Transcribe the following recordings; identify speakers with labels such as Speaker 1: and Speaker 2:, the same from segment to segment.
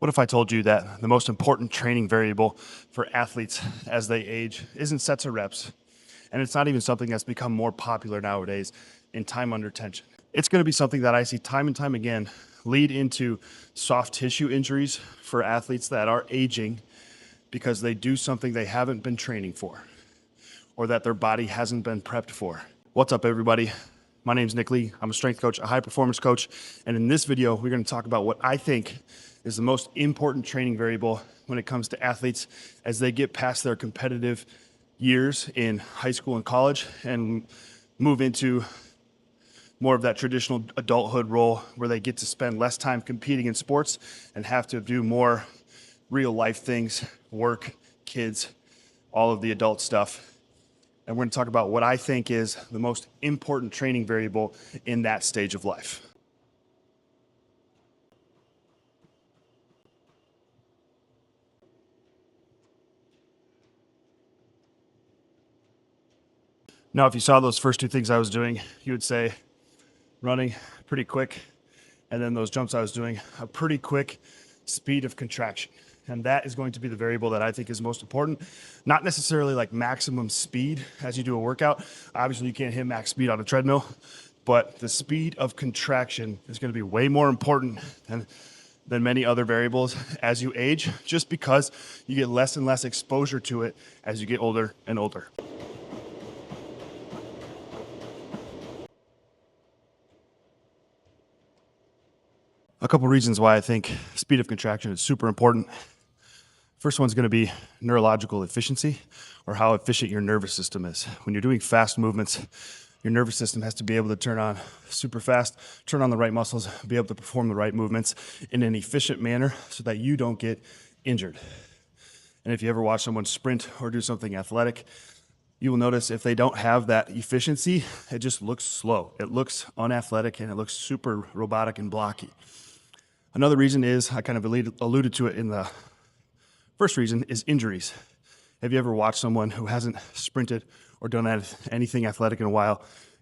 Speaker 1: What if I told you that the most important training variable for athletes as they age isn't sets of reps, and it's not even something that's become more popular nowadays in time under tension? It's going to be something that I see time and time again lead into soft tissue injuries for athletes that are aging because they do something they haven't been training for or that their body hasn't been prepped for. What's up, everybody? My name's Nick Lee. I'm a strength coach, a high performance coach. And in this video, we're going to talk about what I think is the most important training variable when it comes to athletes as they get past their competitive years in high school and college and move into more of that traditional adulthood role where they get to spend less time competing in sports and have to do more real life things, work, kids, all of the adult stuff. And we're going to talk about what I think is the most important training variable in that stage of life. Now, if you saw those first two things I was doing, you would say running pretty quick, and then those jumps I was doing, a pretty quick speed of contraction. And that is going to be the variable that I think is most important. Not necessarily like maximum speed as you do a workout. Obviously, you can't hit max speed on a treadmill, but the speed of contraction is going to be way more important than many other variables as you age, just because you get less and less exposure to it as you get older and older. A couple reasons why I think speed of contraction is super important. First one's going to be neurological efficiency, or how efficient your nervous system is. When you're doing fast movements, your nervous system has to be able to turn on super fast, turn on the right muscles, be able to perform the right movements in an efficient manner so that you don't get injured. And if you ever watch someone sprint or do something athletic, you will notice if they don't have that efficiency, it just looks slow. It looks unathletic and it looks super robotic and blocky. Another reason is, I kind of alluded to it in the first reason, is injuries. Have you ever watched someone who hasn't sprinted or done anything athletic in a while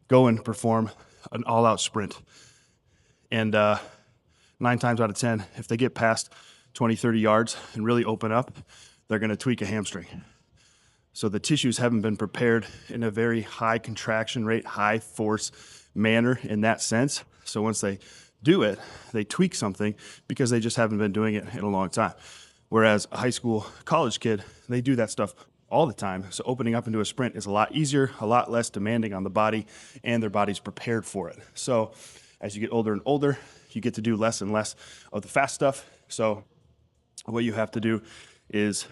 Speaker 1: go and perform an all-out sprint? And 9 times out of 10, if they get past 20, 30 yards and really open up, they're going to tweak a hamstring. So the tissues haven't been prepared in a very high contraction rate, high force manner in that sense. So once they do it, they tweak something because they just haven't been doing it in a long time. Whereas a high school, college kid, they do that stuff all the time. So opening up into a sprint is a lot easier, a lot less demanding on the body, and their body's prepared for it. So as you get older and older, you get to do less and less of the fast stuff. So what you have to do is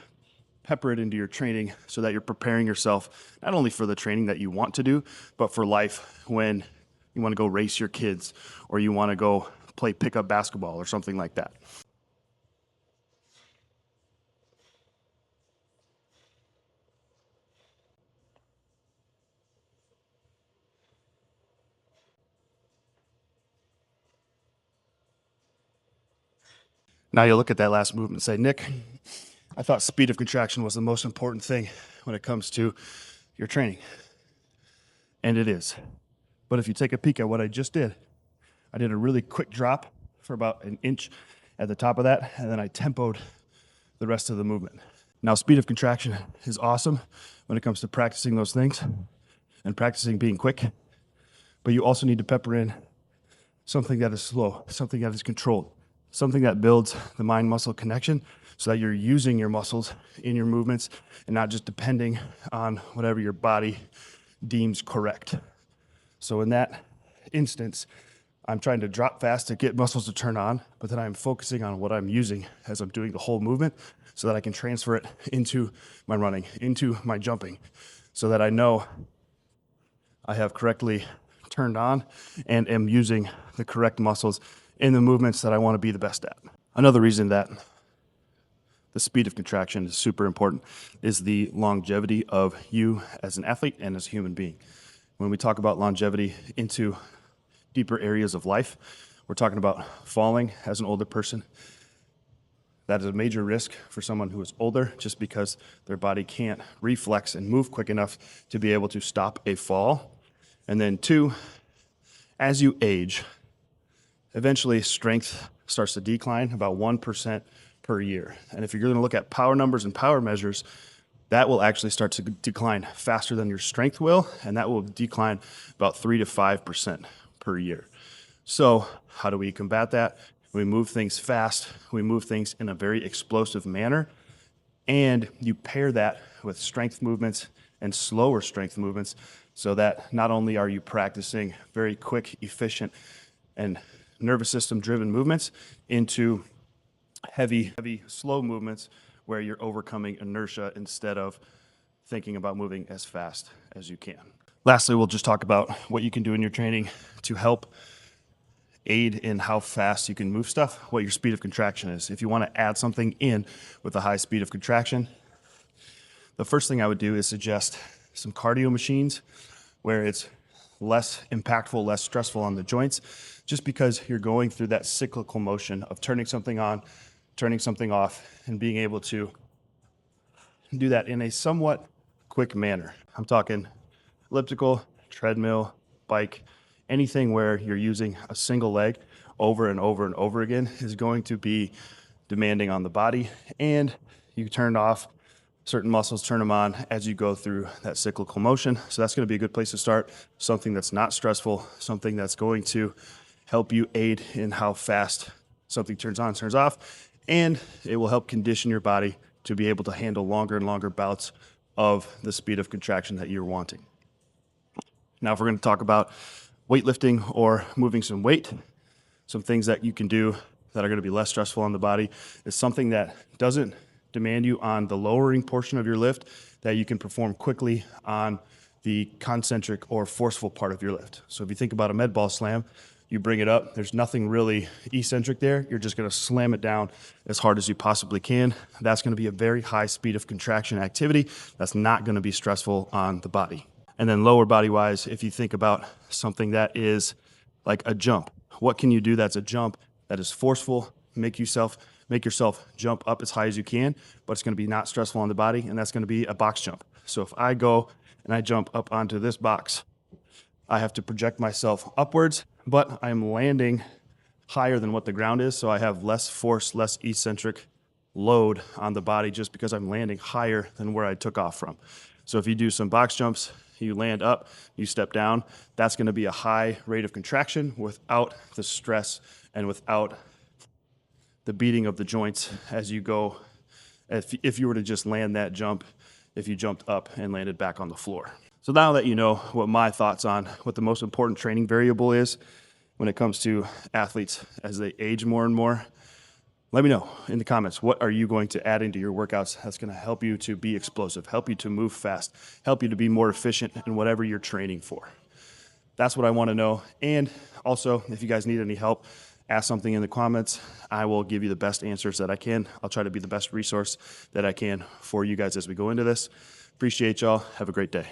Speaker 1: pepper it into your training so that you're preparing yourself not only for the training that you want to do, but for life when you want to go race your kids or you want to go play pickup basketball or something like that. Now you look at that last movement and say, Nick, I thought speed of contraction was the most important thing when it comes to your training. And it is. But if you take a peek at what I just did, I did a really quick drop for about an inch at the top of that, and then I tempoed the rest of the movement. Now, speed of contraction is awesome when it comes to practicing those things and practicing being quick, but you also need to pepper in something that is slow, something that is controlled, something that builds the mind-muscle connection so that you're using your muscles in your movements and not just depending on whatever your body deems correct. So in that instance, I'm trying to drop fast to get muscles to turn on, but then I'm focusing on what I'm using as I'm doing the whole movement so that I can transfer it into my running, into my jumping, so that I know I have correctly turned on and am using the correct muscles in the movements that I want to be the best at. Another reason that the speed of contraction is super important is the longevity of you as an athlete and as a human being. When we talk about longevity into deeper areas of life, we're talking about falling as an older person. That is a major risk for someone who is older just because their body can't reflex and move quick enough to be able to stop a fall. And then 2, as you age, eventually strength starts to decline about 1% per year. And if you're going to look at power numbers and power measures, that will actually start to decline faster than your strength will, and that will decline about 3 to 5% per year. So how do we combat that? We move things fast, we move things in a very explosive manner, and you pair that with strength movements and slower strength movements so that not only are you practicing very quick, efficient, and nervous system driven movements into heavy, slow movements where you're overcoming inertia instead of thinking about moving as fast as you can. Lastly, we'll just talk about what you can do in your training to help aid in how fast you can move stuff, what your speed of contraction is. If you want to add something in with a high speed of contraction, the first thing I would do is suggest some cardio machines where it's less impactful, less stressful on the joints, just because you're going through that cyclical motion of turning something on, turning something off, and being able to do that in a somewhat quick manner. I'm talking elliptical, treadmill, bike, anything where you're using a single leg over and over and over again is going to be demanding on the body, and you turn off certain muscles, turn them on as you go through that cyclical motion. So that's going to be a good place to start. Something that's not stressful, something that's going to help you aid in how fast something turns on, turns off, and it will help condition your body to be able to handle longer and longer bouts of the speed of contraction that you're wanting. Now, if we're going to talk about weightlifting or moving some weight, some things that you can do that are going to be less stressful on the body is something that doesn't demand you on the lowering portion of your lift, that you can perform quickly on the concentric or forceful part of your lift. So if you think about a med ball slam, you bring it up, there's nothing really eccentric there. You're just going to slam it down as hard as you possibly can. That's going to be a very high speed of contraction activity. That's not going to be stressful on the body. And then lower body wise, if you think about something that is like a jump, what can you do that's a jump that is forceful, make yourself jump up as high as you can, but it's going to be not stressful on the body, and that's going to be a box jump. So if I go and I jump up onto this box, I have to project myself upwards, but I'm landing higher than what the ground is, so I have less force, less eccentric load on the body just because I'm landing higher than where I took off from. So if you do some box jumps, you land up, you step down, that's going to be a high rate of contraction without the stress and without the beating of the joints as you go. If you were to just land that jump, if you jumped up and landed back on the floor. So now that you know what my thoughts on what the most important training variable is when it comes to athletes as they age more and more, let me know in the comments, what are you going to add into your workouts that's going to help you to be explosive, help you to move fast, help you to be more efficient in whatever you're training for. That's what I want to know. And also, if you guys need any help, ask something in the comments. I will give you the best answers that I can. I'll try to be the best resource that I can for you guys as we go into this. Appreciate y'all. Have a great day.